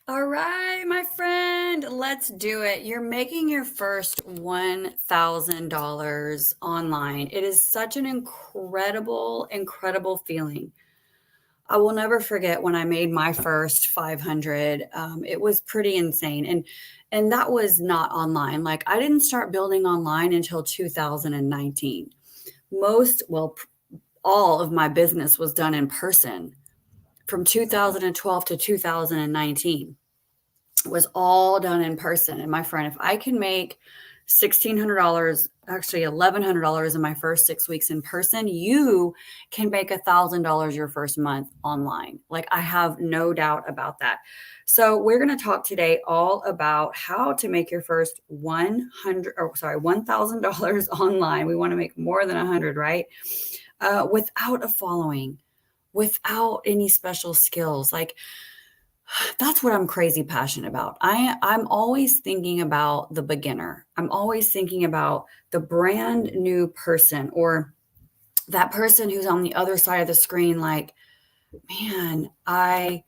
All right, my friend, let's do it. You're making your first $1,000 online. It is such an incredible feeling. I will never forget when I made my first 500. It was pretty insane. And that was not online. Like I didn't start building online until 2019. All of my business was done in person from 2012 to 2019. Was all done in person. And my friend, if I can make $1,600, actually $1,100 in my first 6 weeks in person, you can make $1,000 your first month online. Like I have no doubt about that. So we're going to talk today all about how to make your first $1,000 online. We want to make more than 100, right? Without a following, without any special skills. Like that's what I'm crazy passionate about. I'm always thinking about the beginner. I'm always thinking about the brand new person or that person who's on the other side of the screen like, man, I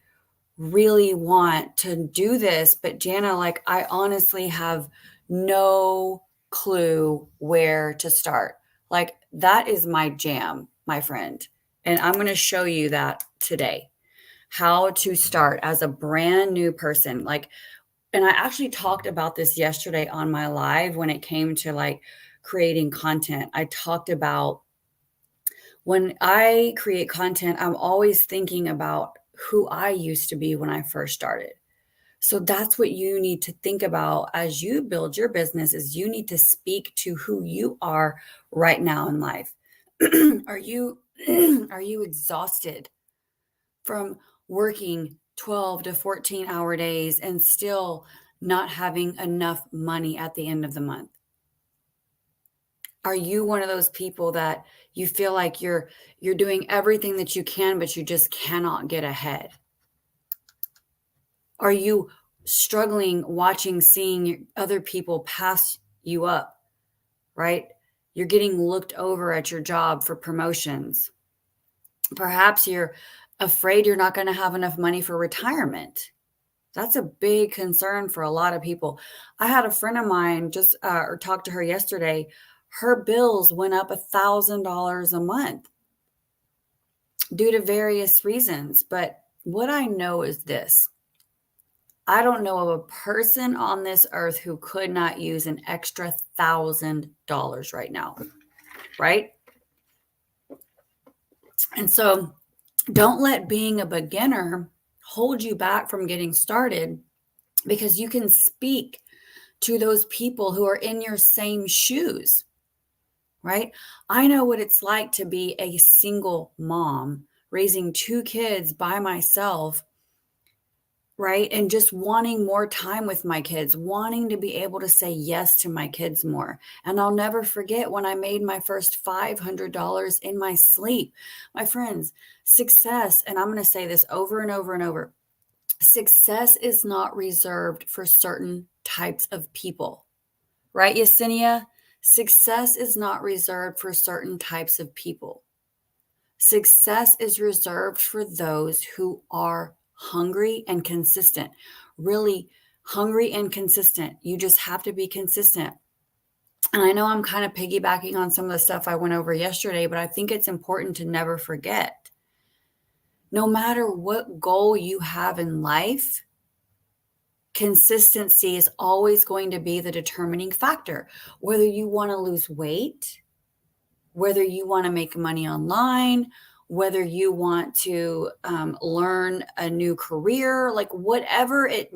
really want to do this, but Jana, like I honestly have no clue where to start. Like that is my jam, my friend. And I'm going to show you that today how to start as a brand new person. Like, and I actually talked about this yesterday on my live when it came to like creating content. I talked about when I create content, I'm always thinking about who I used to be when I first started. So that's what you need to think about as you build your business is you need to speak to who you are right now in life. are you are you exhausted from working 12 to 14-hour days and still not having enough money at the end of the month? Are you one of those people that you feel like you're doing everything that you can but you just cannot get ahead? Are you struggling seeing other people pass you up, right? You're getting looked over at your job for promotions. Perhaps you're afraid you're not going to have enough money for retirement. That's a big concern for a lot of people. I had a friend of mine just or talked to her yesterday. Her bills went up $1,000 a month due to various reasons. But what I know is this. I don't know of a person on this earth who could not use an extra $1,000 right now, right? And so don't let being a beginner hold you back from getting started because you can speak to those people who are in your same shoes, right? I know what it's like to be a single mom raising two kids by myself, right? And just wanting more time with my kids, wanting to be able to say yes to my kids more. And I'll never forget when I made my first $500 in my sleep. My friends, success, and I'm going to say this over and over and over, success is not reserved for certain types of people, right, Yesenia? Success is not reserved for certain types of people. Success is reserved for those who are hungry and consistent, really hungry and consistent. You just have to be consistent. And I know I'm kind of piggybacking on some of the stuff I went over yesterday, but I think it's important to never forget. No matter what goal you have in life, consistency is always going to be the determining factor. Whether you want to lose weight, whether you want to make money online, whether you want to learn a new career, like whatever it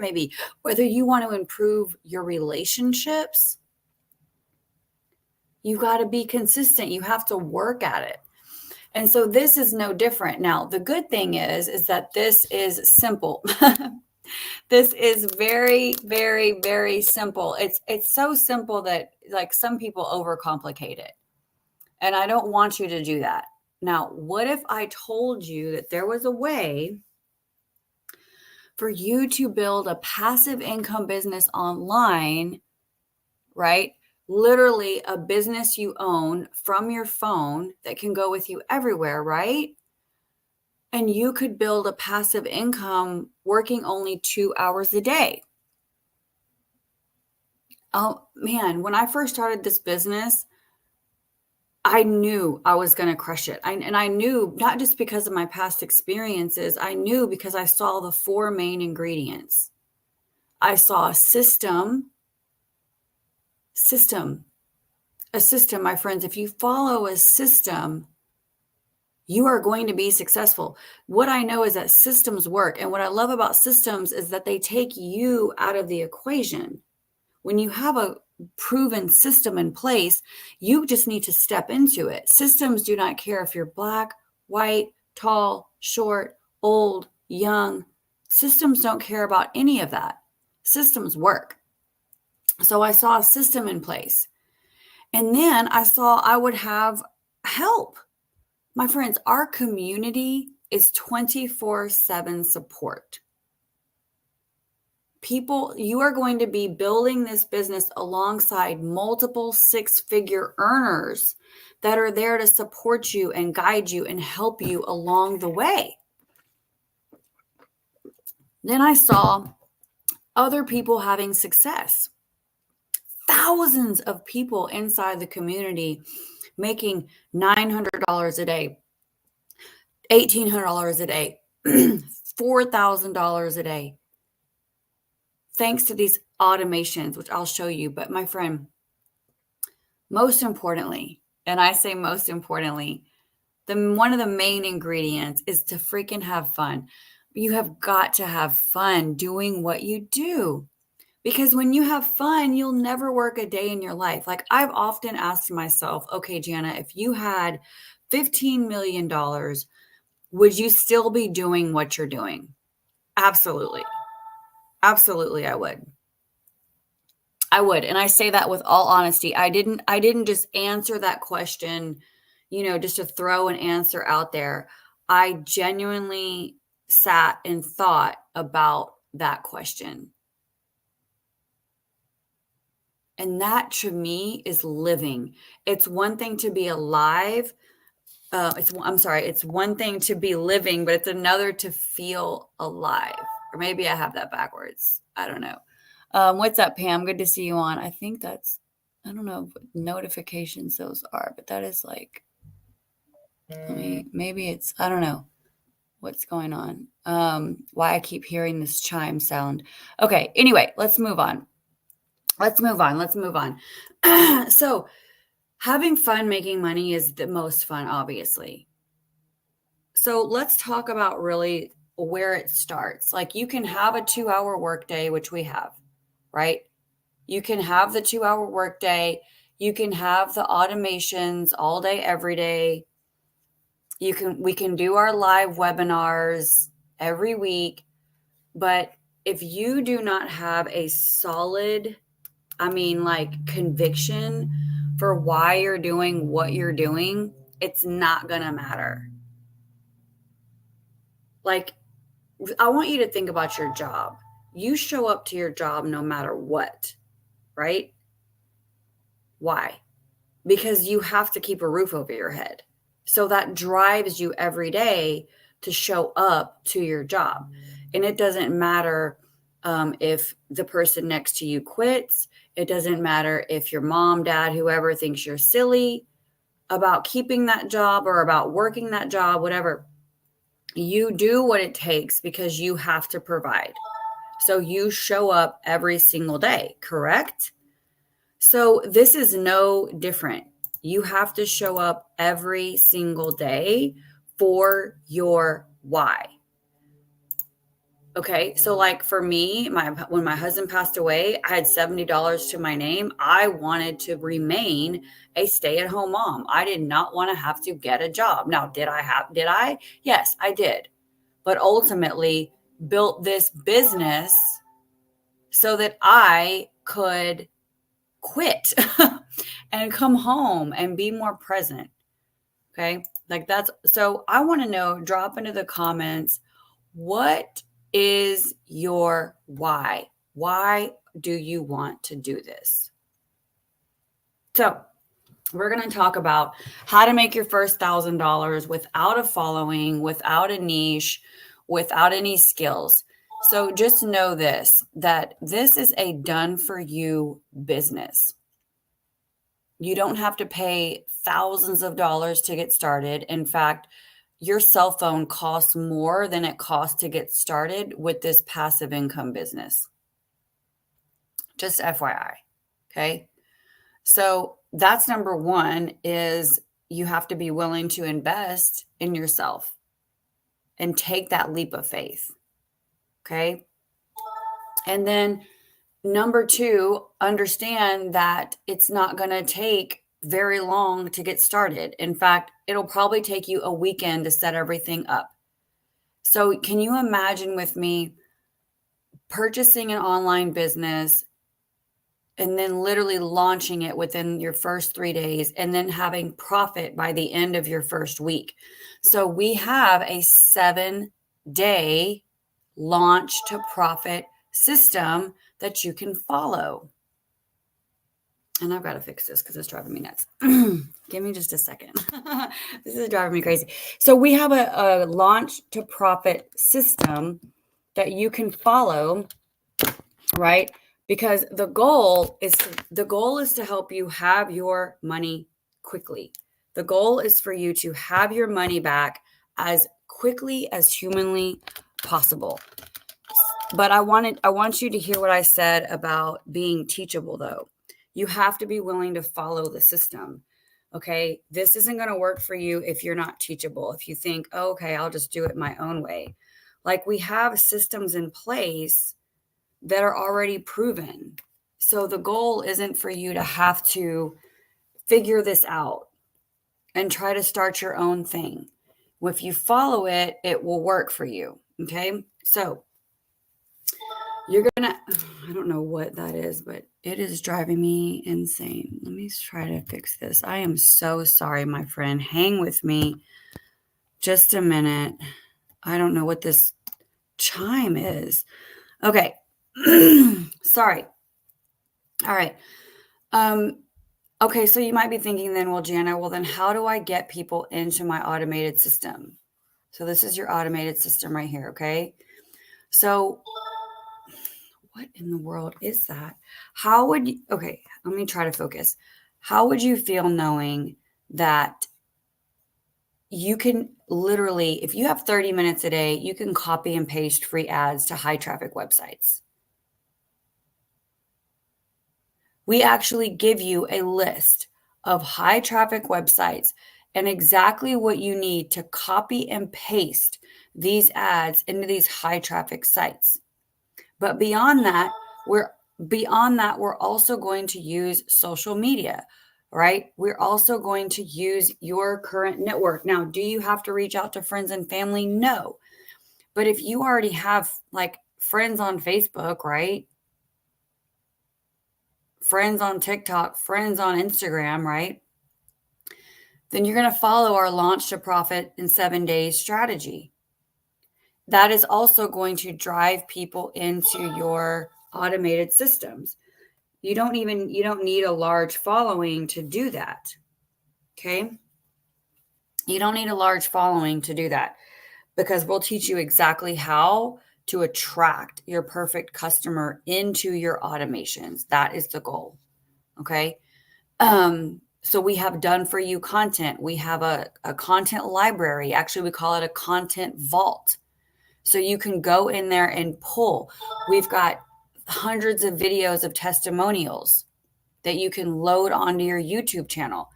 may be, whether you want to improve your relationships, you've got to be consistent. You have to work at it. And so this is no different. Now, the good thing is that this is simple. This is very simple. It's so simple that like some people overcomplicate it. And I don't want you to do that. Now, what if I told you that there was a way for you to build a passive income business online, right? Literally a business you own from your phone that can go with you everywhere, right? and you could build a passive income working only 2 hours a day. Oh man, when I first started this business, I knew I was going to crush it. And I knew not just because of my past experiences, I knew because I saw the 4 main ingredients. I saw a system, my friends. If you follow a system, you are going to be successful. What I know is that systems work. And what I love about systems is that they take you out of the equation. When you have a proven system in place, you just need to step into it. Systems do not care if you're black, white, tall, short, old, young. Systems don't care about any of that. Systems work. So I saw a system in place. And then I saw I would have help. My friends, our community is 24/7 support. People, you are going to be building this business alongside multiple 6-figure earners that are there to support you and guide you and help you along the way. Then I saw other people having success. Thousands of people inside the community making $900 a day, $1,800 a day, $4,000 a day. Thanks to these automations, which I'll show you. But my friend, most importantly, and I say most importantly, one of the main ingredients is to freaking have fun. You have got to have fun doing what you do. Because when you have fun, you'll never work a day in your life. Like I've often asked myself, okay, Jana, if you had $15 million, would you still be doing what you're doing? Absolutely. Absolutely, I would. I would. And I say that with all honesty. I didn't just answer that question, just to throw an answer out there. I genuinely sat and thought about that question. And that to me is living. It's one thing to be alive. It's one thing to be living, but it's another to feel alive. Or maybe I have that backwards. I don't know. What's up, Pam? Good to see you on. I think I don't know what notifications those are, but that is like, maybe it's, I don't know what's going on. Why I keep hearing this chime sound. Okay. Anyway, let's move on. So having fun making money is the most fun, obviously. So let's talk about really where it starts. Like you can have a 2-hour workday, which we have, right? You can have the 2-hour workday. You can have the automations all day, every day. We can do our live webinars every week. But if you do not have a solid, conviction for why you're doing what you're doing, it's not going to matter. Like, I want you to think about your job. You show up to your job no matter what, right? Why? Because you have to keep a roof over your head. So that drives you every day to show up to your job. And it doesn't matter if the person next to you quits. It doesn't matter if your mom, dad, whoever thinks you're silly about keeping that job or about working that job, whatever. You do what it takes because you have to provide. So you show up every single day, correct? So this is no different. You have to show up every single day for your why. Okay, so like for me, when my husband passed away, I had $70 to my name. I wanted to remain a stay-at-home mom. I did not want to have to get a job. Now, did I? Yes, I did. But ultimately built this business so that I could quit and come home and be more present. Okay, so I want to know, drop into the comments, what is your why? Why do you want to do this? So We're going to talk about how to make your first $1,000 without a following, without a niche, without any skills. So just know this, that this is a done for you business. You don't have to pay thousands of dollars to get started. In fact, your cell phone costs more than it costs to get started with this passive income business. Just FYI. Okay. So that's number one, is you have to be willing to invest in yourself and take that leap of faith. Okay. And then number two, understand that it's not going to take very long to get started. In fact, it'll probably take you a weekend to set everything up. So can you imagine with me purchasing an online business and then literally launching it within your first 3 days and then having profit by the end of your first week? So we have a 7-day launch to profit system that you can follow. And I've got to fix this because it's driving me nuts. Give me just a second. This is driving me crazy. So we have a launch to profit system that you can follow, right? Because the goal is to help you have your money quickly. The goal is for you to have your money back as quickly as humanly possible. But I want you to hear what I said about being teachable, though. You have to be willing to follow the system. Okay. This isn't going to work for you if you're not teachable. If you think, oh, okay, I'll just do it my own way. Like, we have systems in place that are already proven. So the goal isn't for you to have to figure this out and try to start your own thing. If you follow it, it will work for you. Okay. So you're going to, I don't know what that is, but it is driving me insane. Let me try to fix this. I am so sorry, my friend. Hang with me just a minute. I don't know what this chime is. Okay. Sorry. All right. Okay. So you might be thinking then, well, Jana, well, then how do I get people into my automated system? So this is your automated system right here. Okay. So what in the world is that? How would you, okay, let me try to focus. How would you feel knowing that you can literally, if you have 30 minutes a day, you can copy and paste free ads to high traffic websites? We actually give you a list of high traffic websites and exactly what you need to copy and paste these ads into these high traffic sites. But beyond that, we're also going to use social media, right? We're also going to use your current network. Now, do you have to reach out to friends and family? No. But if you already have like friends on Facebook, right? Friends on TikTok, friends on Instagram, right? Then you're going to follow our launch to profit in 7 days strategy. That is also going to drive people into your automated systems. You don't need a large following to do that. Okay. You don't need a large following to do that, because we'll teach you exactly how to attract your perfect customer into your automations. That is the goal. Okay. So we have done for you content. We have a content library. Actually, we call it a content vault. So you can go in there and pull. We've got hundreds of videos of testimonials that you can load onto your YouTube channel.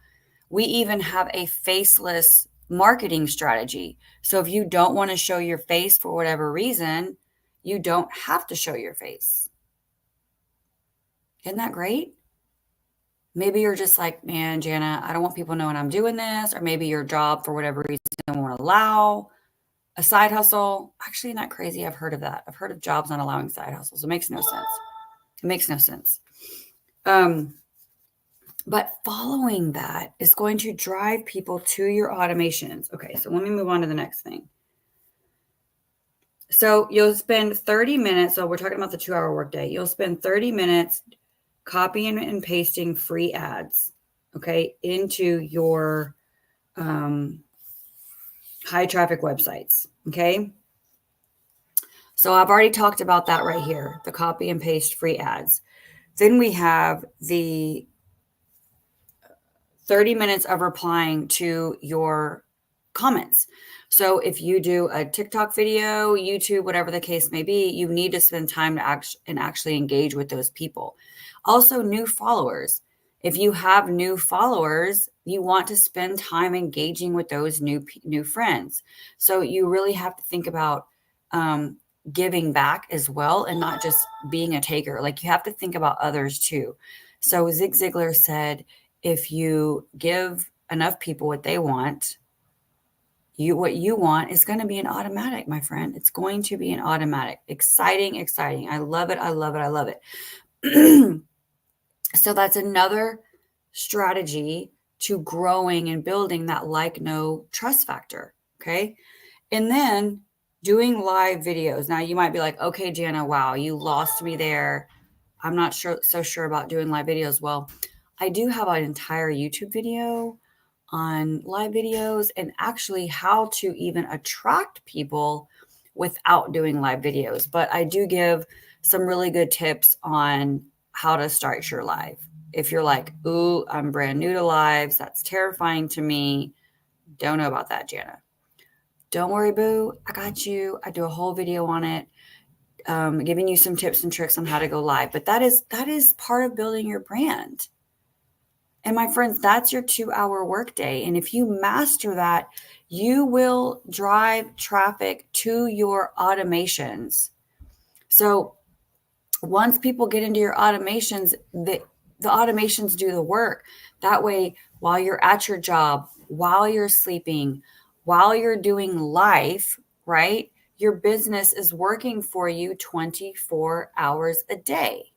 We even have a faceless marketing strategy. So if you don't want to show your face for whatever reason, you don't have to show your face. Isn't that great? Maybe you're just like, man, Jana, I don't want people knowing I'm doing this. Or maybe your job, for whatever reason, won't allow a side hustle. Actually, not crazy. I've heard of that. I've heard of jobs not allowing side hustles. It makes no sense. It makes no sense. But following that is going to drive people to your automations. Okay, so let me move on to the next thing. So you'll spend 30 minutes. So we're talking about the 2-hour workday. You'll spend 30 minutes copying and pasting free ads. okay, into your high traffic websites, okay? So I've already talked about that right here, the copy and paste free ads. Then we have the 30 minutes of replying to your comments. So if you do a TikTok video, YouTube, whatever the case may be, you need to spend time to actually engage with those people. Also, new followers. If you have new followers, you want to spend time engaging with those new friends. So you really have to think about giving back as well, and not just being a taker. Like, you have to think about others too. So Zig Ziglar said, if you give enough people what they want, what you want is going to be an automatic, my friend. It's going to be an automatic. Exciting, exciting. I love it. I love it. I love it. So that's another strategy to growing and building that like, know, trust factor. Okay. And then doing live videos. Now you might be like, okay, Jana, wow, you lost me there. I'm not so sure about doing live videos. Well, I do have an entire YouTube video on live videos and actually how to even attract people without doing live videos. But I do give some really good tips on how to start your live. If you're like, ooh, I'm brand new to lives, that's terrifying to me. Don't know about that, Jana. Don't worry, boo. I got you. I do a whole video on it, giving you some tips and tricks on how to go live. But that is part of building your brand. And my friends, that's your 2-hour workday. And if you master that, you will drive traffic to your automations. So once people get into your automations, the automations do the work. That way, while you're at your job, while you're sleeping, while you're doing life, right? Your business is working for you 24 hours a day.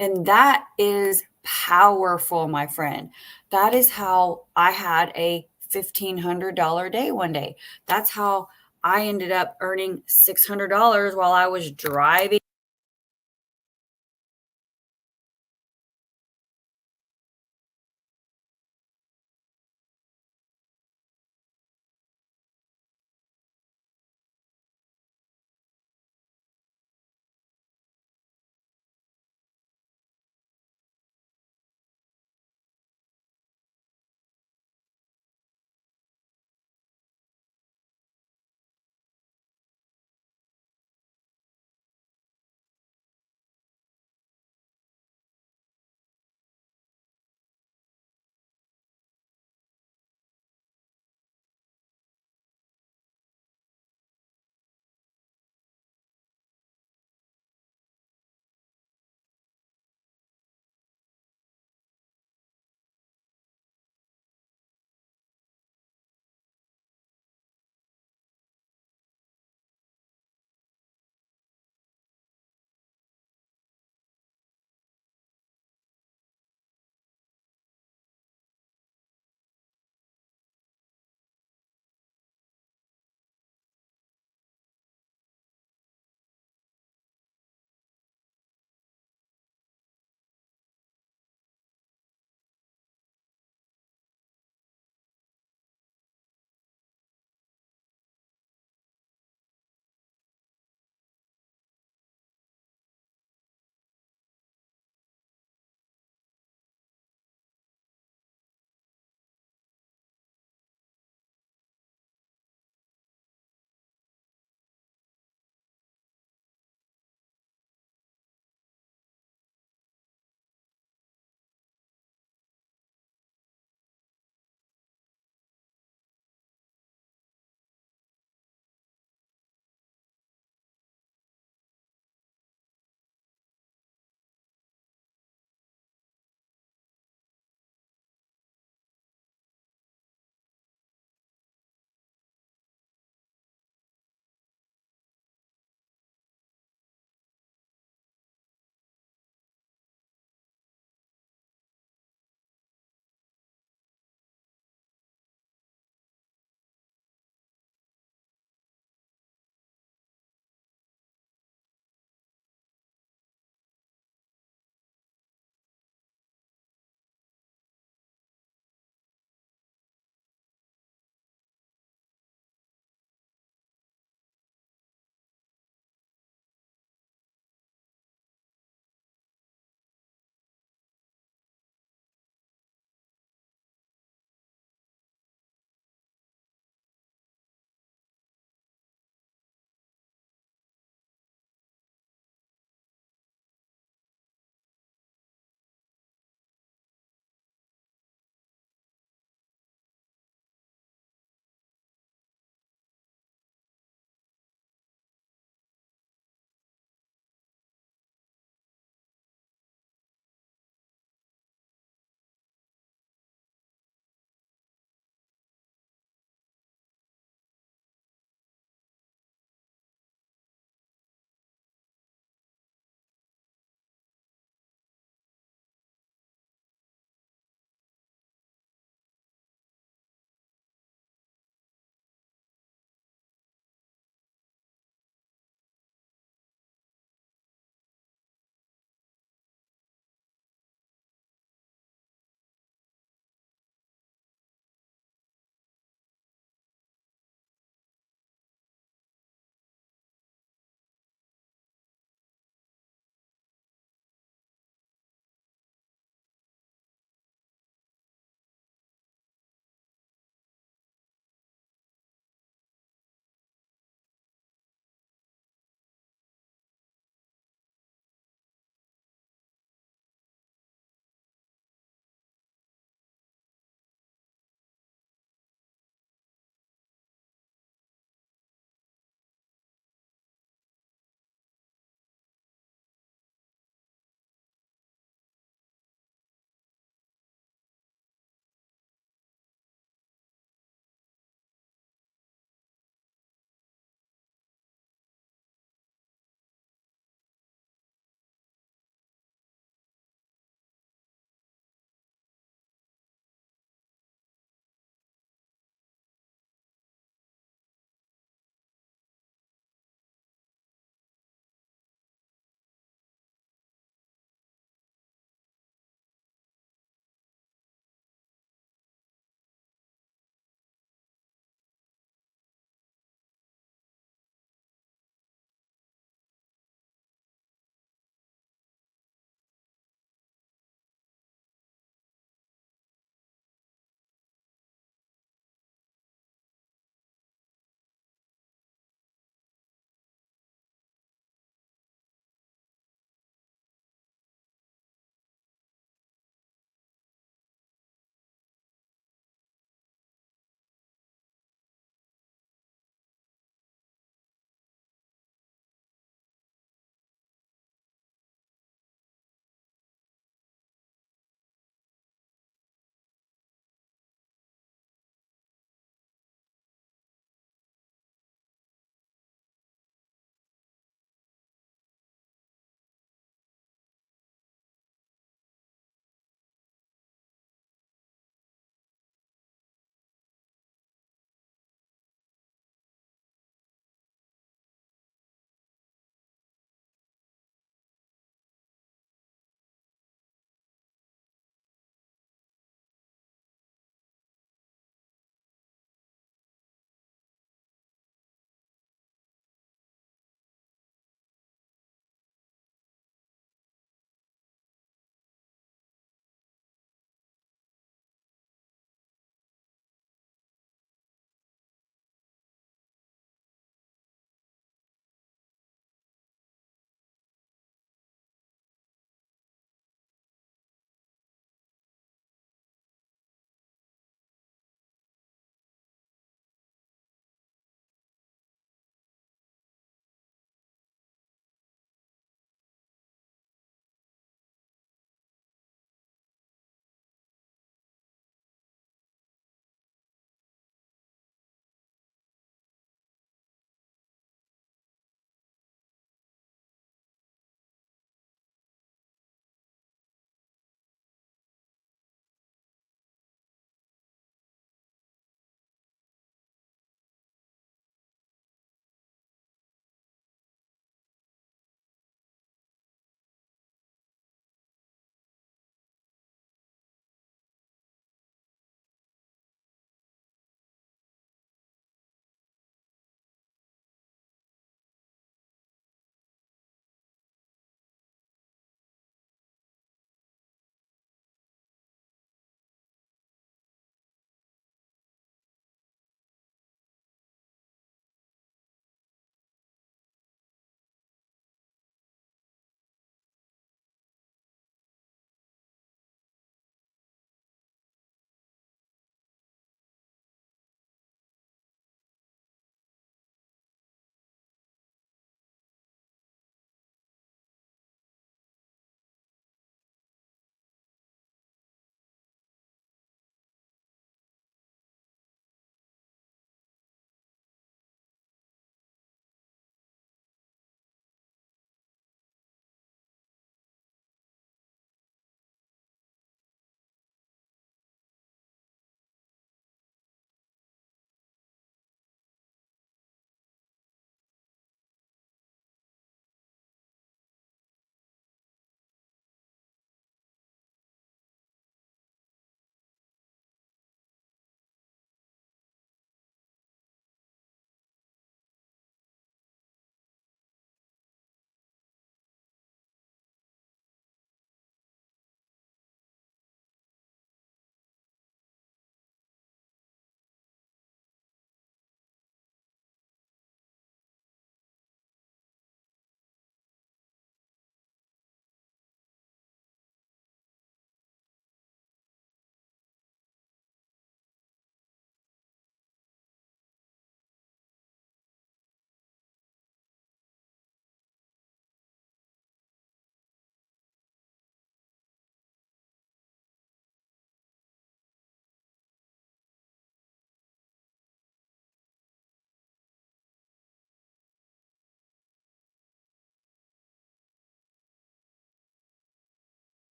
And that is powerful, my friend. That is how I had a $1,500 day one day. That's how I ended up earning $600 while I was driving